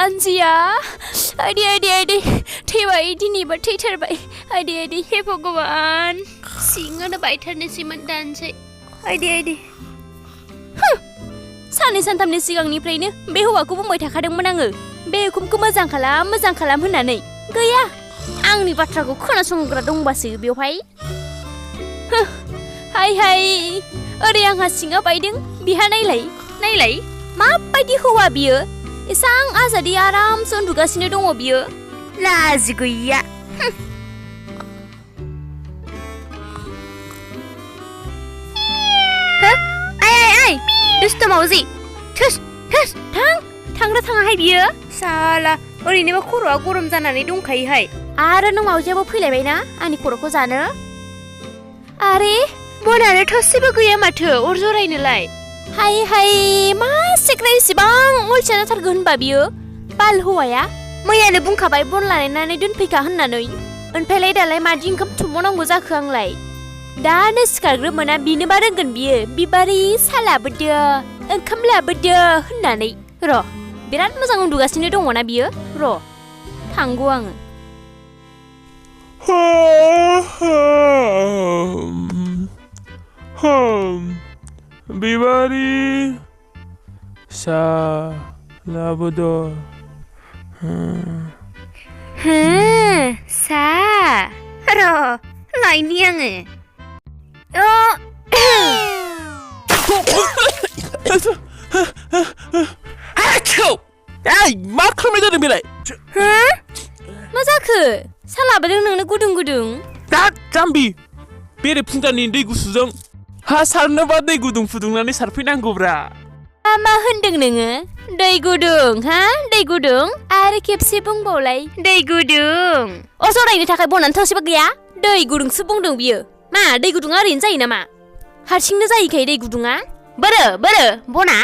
जानजिया आइदि थैबाय दिनैबा थैथारबाय आइदि हे भगवान सिङानो बायथारनोसैमोन दानसै आइदि साननै सानथामनि सिगांनिफ्रायनो बे हौवाखौ बुंबाय थाखादोंमोन आङो बे उखुमखौ मोजां खालाम होननानै गैया आंनि बाथ्राखौ खोनासंग्रा दंबासो बेवहाय हाय ओरै आंहा सिङा बायदों बिहा नायलाय माबायदि हौवा बियो एसां आजादि आरामसो उन्दुगासिनो दङ बियो लाजि गैया आइ दुस्त मावजि थोस थांग्रा थाङाहाय बियो साला ओरैनोबा खर'आ गरम जानानै दंखायोहाय आरो नों मावजियाबो फैलायबायना आंनि खर'खौ जानो आरे बनानो थोसेबो गैया माथो अर जरायनोलाय हाय मा सेक्रा इसेबां अलसिया जाथारगोन होनबा बियो बाल हौवाया मैयानो बुंखाबाय बन लानानै दोनफैखा होननानै ओमफ्रायलाय दालाय मादि ओंखाम थुमबावनांगौ जाखो आंलाय दानो सिखारग्रोमोना बिनोबा रोंगोन बियो बिबारि सा लाबोदो ओंखाम लाबोदो होननानै र' बिराद मोजां उन्दुगासिनो दङना बियो र' थांगौ आङो बिबारि सा लाबोदो सा र' लायनि आङो मा खालामनाय जादों बेलाय मा जाखो सा लाबोदों नोंनो गुदुं दा जाम्बि बेरे फुंजानि दै गुसुजों हा सारनोबा दै गुदुं फुदुंनानै सारफैनांगौब्रा मा होनदों नोङो दै गुदुं आरो खेबसे बुंबावलाय दै गुदुं जरायनो थाखाय बनानो थोसेबो गैया दै गुदुंसो बुंदों बियो मा दै गुदुङा ओरैनो जायो नामा हारसिंनो जायोखाय दै गुदुङा बोरो बना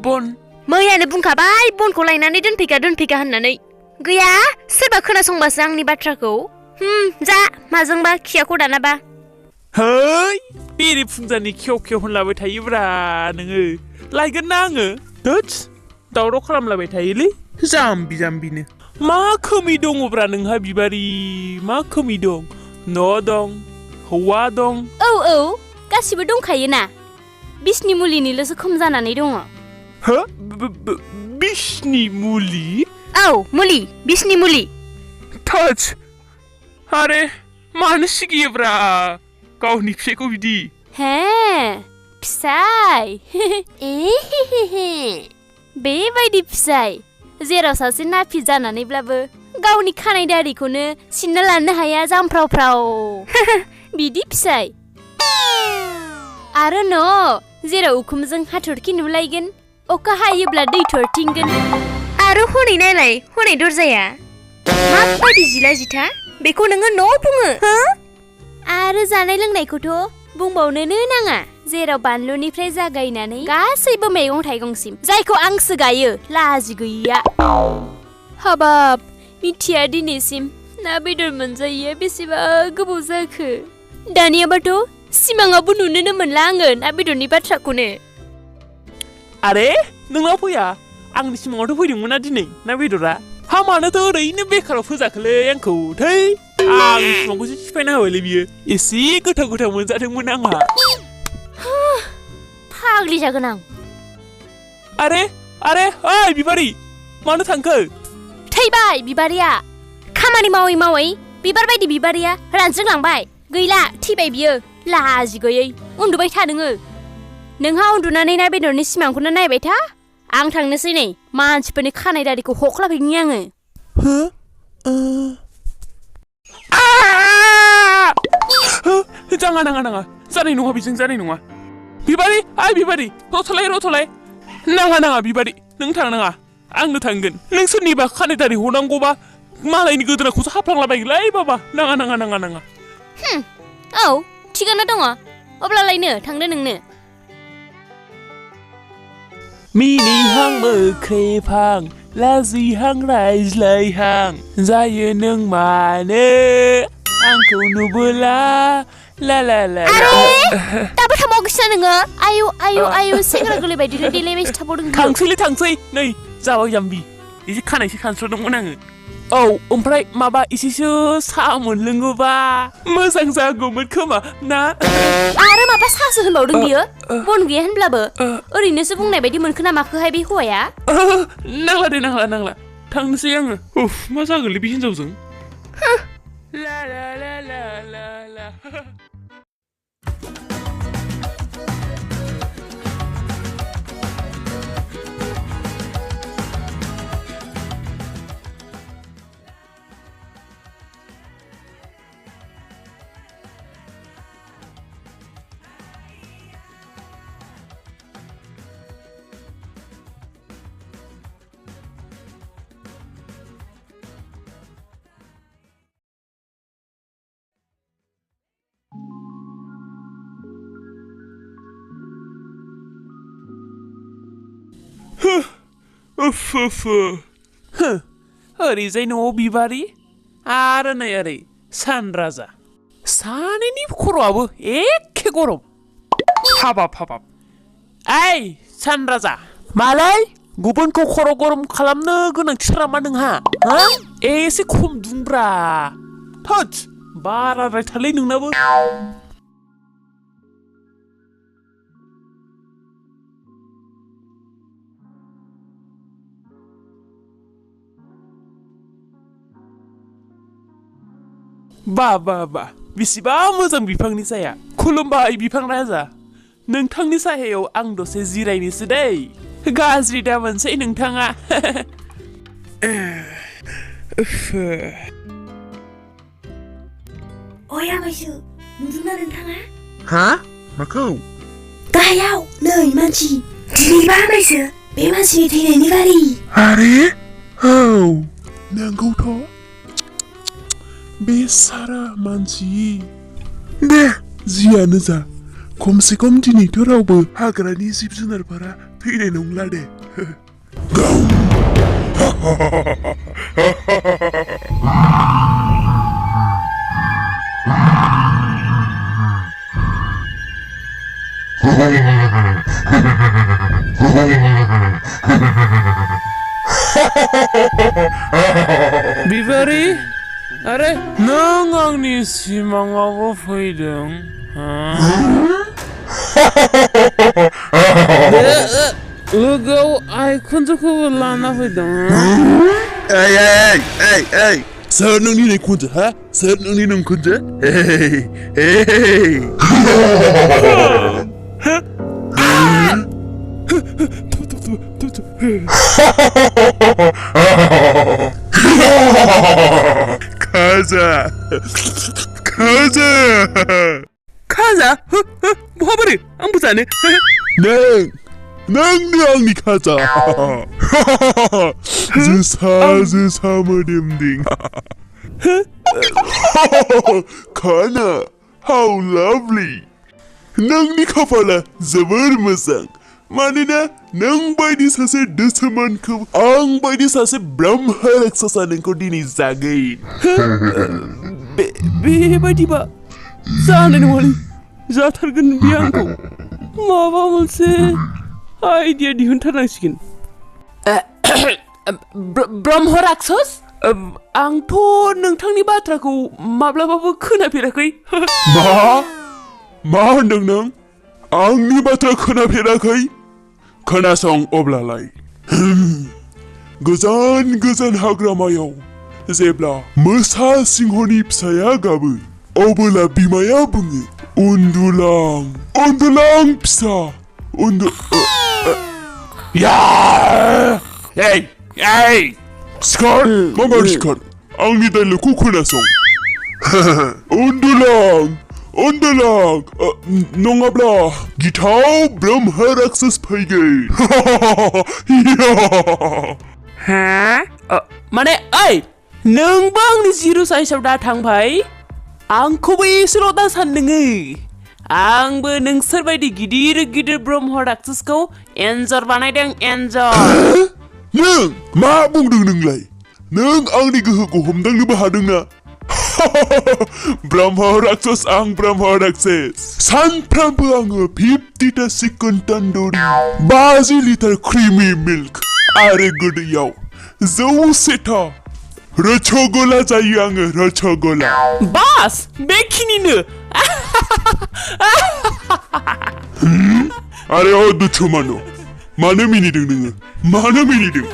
बन मैयानो बुंखाबाय बनखौ लायनानै दोनफैखा होननानै गैया सोरबा खोनासंबासो आंनि बाथ्राखौ जा माजोंबा खियाखौ दानाबा है बेरे फुंजानि खेव होनलाबाय थायोब्रा नोङो लायगोन ना आङो दोts दावराव खालामलाबाय थायोलै जाम्बिनो मा खोमै दङब्रा नोंहा बिबारि मा खोमै दं न' दं हौवा दं औ गासिबो दंखायोना बिसनि मुलिनिल'सो खम जानानै दङ हो बिसनि मुलि औ मुलि बिसनि मुलि थोस आरे मानो सिगियोब्रा गावनि फिसायखौ बिदि हे फिसाय बेबायदि फिसाय जेराव सासे नाफि जानानैब्लाबो गावनि खानाय दारिखौनो सिनना लानो हाया जामफ्रावफ्राव बिदि फिसाय आरो न' जेराव उखुमजों हाथरखि नुलायगोन अखा हायोब्ला दै थरथिंगोन आरो हनै नायलाय हनै दरजाया माबायदि जिला जिथा बेखौ नोङो न' बुङो आरो जानाय लोंनायखौथ' बुंबावनोनो नाङा जेराव बानलुनिफ्राय जागायनानै गासैबो मैगं थाइगंसिम जायखौ आंसो गायो लाजि गैया हाबाब मिथिया दिनैसिम ना बेदर मोनजायैया बेसेबा गोबाव जाखो दानियाबाथ' सिमाङावबो नुनोनो मोनला आङो ना बेदरनि बाथ्राखौनो आरे नोंनाव फैया आंनि सिमाङावथ' फैदोंमोन ना दिनै ना बेदरा हा मानोथ' ओरैनो बेखाराव फोजाखोलै आंखौ थै आंनि सिमांखौसो सिफायना होबायलै बियो एसे गोथाव मोनजादोंमोन आंहा फाग्लि जागोन आं आरे ओइ बिबारि मानो थांखो थैबाय बिबारिया खामानि मावै बिबार बायदि बिबारिया रानज्रिंलांबाय गैला थैबाय बियो लाजि गैयै उन्दुबाय था नोंहा उन्दुनानै ना बेदरनि सिमांखौनो नायबाय था आं थांनोसै नै मानसिफोरनि खानाय दारिखौ हख्लाबैनि आङो नाङा जानाय नङा बेजों जानाय नङा बिबारि रथ'लाय नाङा बिबारि नों थांनाङा आंनो थांगोन नों सोरनिबा खानाय दारि हनांगौबा मालायनि गोदोनाखौसो हाफ्लांलाबायगोनलै बाबा नाङा औ थिगानो दङ अब्लालायनो थांदो नोंनो मिनिहां मोख्रेबहां लाजिहां रायज्लायहां जायो नों मानो आंखौ नुबोला ला दाबो थाबावगोसो नोङो आयु सेंग्रा गोरलै बायदिनो देलायबायसो थाबावदों थांसै नै जाबाय जाम्बि एसे खानायसो खानस्रदोंमोन आङो औ ओमफ्राय माबा एसेसो साहा मोनलोङोबा मोजां जागौमोन खोमा ना आरो माबा साहासो होनबावदों बियो बन गैया होनब्लाबो ओरैनोसो बुंनाय बायदि मोनखो ना माखोहाय बे हौवाया नांला दे नांला थांनोसै आङो उफ मा जागोनलै बे हिनजावजों ला ला ला ला ला ला ओरैजाय न'आव बिबारि आरो नै ओरै सान राजा सानैनि खर'आबो एखे गरम हाबाब ओइ सान राजा मालाय गुबुनखौ खर' गरम खालामनो गोनांथिथार नामा नोंहा एसे खम दुंब्रा थोद बाराद्रायथारलै नोंनाबो बा बेसेबा मोजां बिफांनि साया खुलुमबाय बिफां राजा नोंथांनि सायायाव आं दसे जिरायनोसै दै गाज्रि दा मोनसै नोंथाङा ओइ आमायसो नुदोंना नोंथाङा हा माखौ गाहायाव नै मानसि दिनैबा आमायसो बे मानसिनि थैनायनि गारि आरे औ नंगौथ' बेसारा मानसि दे जियानो जा खमसे खम दिनैथ' रावबो हाग्रानि जिब जुनारफोरा थैनाय नंला दे बिबारि अरे नों आंनि सिमाङावबो फैदों लोगोआव आइखुनजोखौबो लाना फैदों ओइ सोर नोंनि नैखुनजो हा सोर नोंनि नोंखुनजो खाजा बहाबोरै आंबो जानो नोंनो आंनि खाजा जोसा मोदोमदिं खाना हाउ लाभलि नोंनि खाफाला जोबोर मोजां मानोना नों बायदि सासे दोसोमानखौ आं बायदि सासे ब्रह्मराक्षसा नोंखौ दिनै जागोन बेबायदिबा जानाय नङालै जाथारगोन बे आंखौ माबा मोनसे आइडिया दिहुनथारनांसिगोन ब्रह्मराक्षस आंथ' नोंथांनि बाथ्राखौ माब्लाबाबो खोनाफेराखै मा होनदों नों आंनि बाथ्रा खोनाफेराखै खोनासं अब्लालाय गोजान हाग्रामायाव जेब्ला मोसा सिंहनि फिसाया गाबो अब्ला बिमाया बुङो उन्दुलां फिसा सिखार माबार सिखार आंनि दाइलगखौ खोनासं उन्दुलां नङाब्ला गिथाव ब्रह्मराक्षस फैगोन माने ओइ नोंबो आंनि जिर' साइजआव दा थांबाय आंखौबो एसेल' दा सानदोङो आंबो नोंसोरबायदि गिदिर ब्रह्मराक्षसखौ एन्जर बानायदों एन्जर नों मा बुंदों नोंलाय नों आंनि गोहोखौ हमदांनोबो हादोंना ब्रह्मराक्षस आं ब्रह्मराक्षस सानफ्रामबो आङो 50टा chicken tandoori 50 litre creamy milk आरो गोदैयाव जौसेथा रसगुल्ला जायो आङो रसगुल्ला बास बेखिनिनो आरे दुच्छु मानो मिनिदों नोङो मानो मिनिदों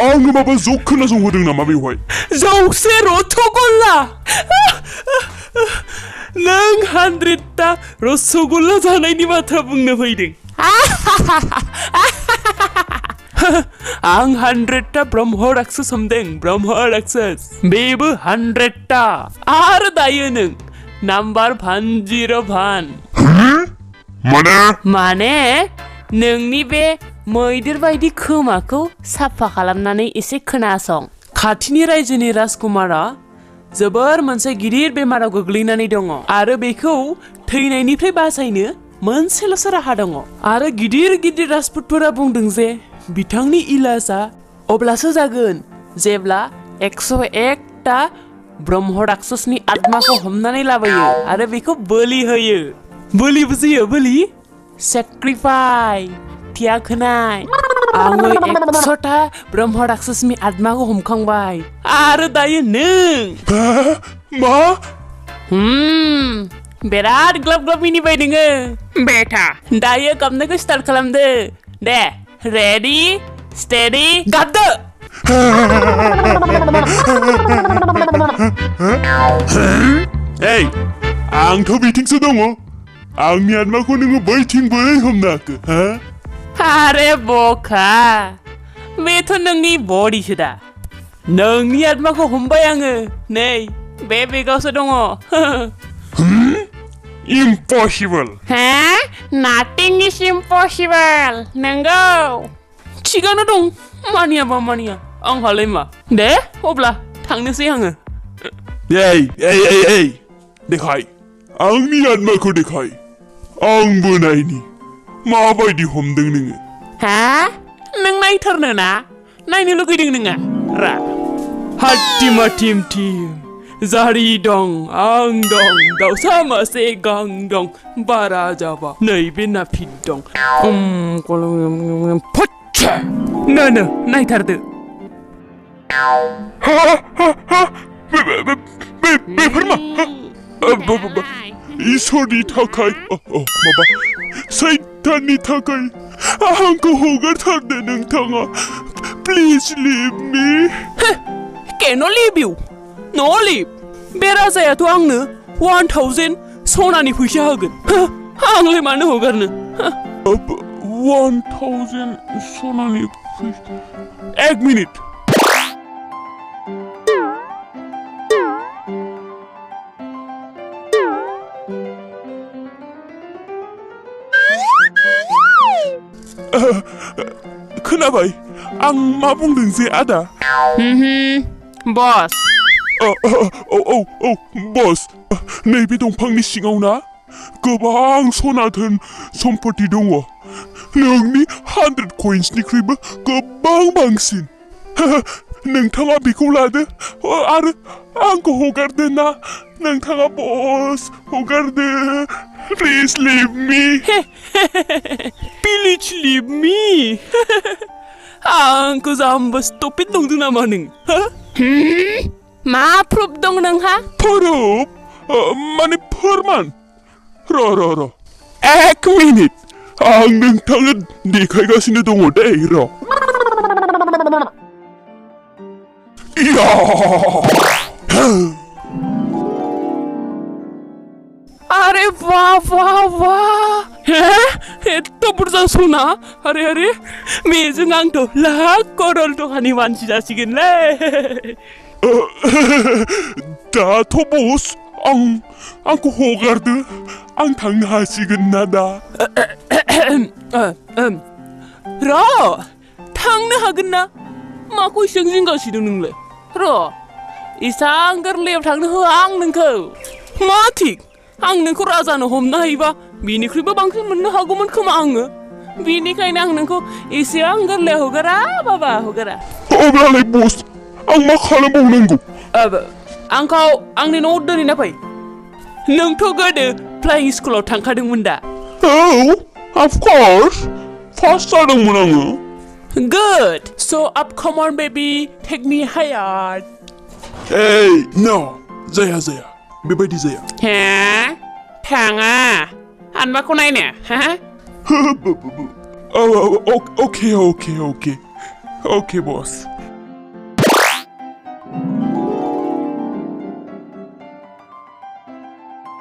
आङो माबा जक खोनासंहोदों नामा बेवहाय जौसे रसगुल्ला नों 100टा रसगुल्ला जानायनि बाथ्रा बुंनो फैदों आं 100टा ब्रह्मराक्षस हमदों ब्रह्मराक्षस बेबो 100टा आरो दायो नों नाम्बार 101 माने नोंनि बे मैदेर बायदि खोमाखौ साफा खालामनानै एसे खोनासं खाथिनि रायजोनि राजकुमारा जोबोर मोनसे गिदिर बेमाराव गोग्लैनानै दङ आरो बेखौ थैनायनिफ्राय बासायनो मोनसेल'सो राहा दङ आरो गिदिर गिदिर राजपुतफोरा बुंदों जे बिथांनि इलाजआ अब्लासो जागोन जेब्ला 101टा ब्रह्मराक्षसनि आत्माखौ हमनानै लाबोयो आरो बेखौ बोलि होयो बोलि बुजियो बोलि सेक्रिफाइस थियाग होनाय आङो 100टा ब्रह्मराक्षसनि आत्माखौ हमखांबाय आरो दायो नों मा बिराद ग्लाब ग्लाब मिनिबाय नोङो बेटा दायो गाबनायखौ स्टार्ट खालामदो दे रेडि स्टेडि गाबदो आंथ' बिथिंसो दङ आंनि आत्माखौ नोङो बैथिं बोरै हमनो हाखो आरे बखा बेथ' नोंनि बडिसो दा नोंनि आत्माखौ हमबाय आङो नै बे बेगावसो दङ इम्पसिबल नाथिं इज इम्पसिबल नंगौ थिगानो दं मानियाबा मानिया आंहालाय मा दे अब्ला थांनोसै आङो देखाय आंनि आत्माखौ देखाय आंबो नायनि माबायदि हमदों नोङो नों नायथारनो ना नायनो लुगैदों नोङा रा हाट्टिमा टिम टिम जारि दं आं दं दाउसा मासे गां दं बारा जाबा नैबे नाफिद दं फच्छा नो नायथारदो बेफोर मा इसोरनि थाखाय माबा सैताननि थाखाय आंखौ हगारथारदो नोंथाङा please leave me can leave you no leave बे राजायाथ' आंनो 1000 सनानि फैसा होगोन आंलाय मानो हगारनो 1000 सनानि फैसा एक मिनिट खोनाबाय आं मा बुंदों जे आदा बस बस नैबे दंफांनि सिङाव ना गोबां सना धोन सम्पति दङ नोंनि 100 कइन्सनिख्रुइबो गोबां बांसिन नोंथाङा बेखौ लादो आरो आंखौ हगारदो ना नोंथाङा बस हगारदो please leave me please leave me आंखौ जाम्बा स्टपिड नंदों नामा नों मा प्रुफ दं नोंहा प्रुफ माने फोरमान र' एक मिनिट आं नोंथांनो देखायगासिनो दङ दे र' अरे वाह एत्त' बुरजा सना अरे बेजों आंथ' लाख करोड़ टकानि मानसि जासिगोनलै दाथ' बस आंखौ हगारदो आं थांनो हासिगोन ना दा र' थांनो हागोन ना माखौ एसेबां जिंगासिदों नोंलाय र' एसां गोरलैयाव थांनो होआ आं नोंखौ मा थिक आं नोंखौ राजानो हमनो हायोबा बिनिख्रुइबो बांसिन मोननो हागौमोन खोमा आङो बिनिखायनो आं नोंखौ एसेबां गोरलैयाव हगारा बाबा हगारा अब्लालाय बस आं मा खालामबावनांगौ आंखौ आंनि न'आव दोनहैना फै नोंथ' गोदो फ्लाइं स्कुलाव थांखादोंमोन दा औ अफ कर्स फार्स्ट जादोंमोन आङो Good. So up, come on, baby. Take me higher. Hey, no. जाया जाया बेबायदि जाया Ha? थाङा आनबाखौ नायनो हा Oh, okay, okay, okay. Okay, boss.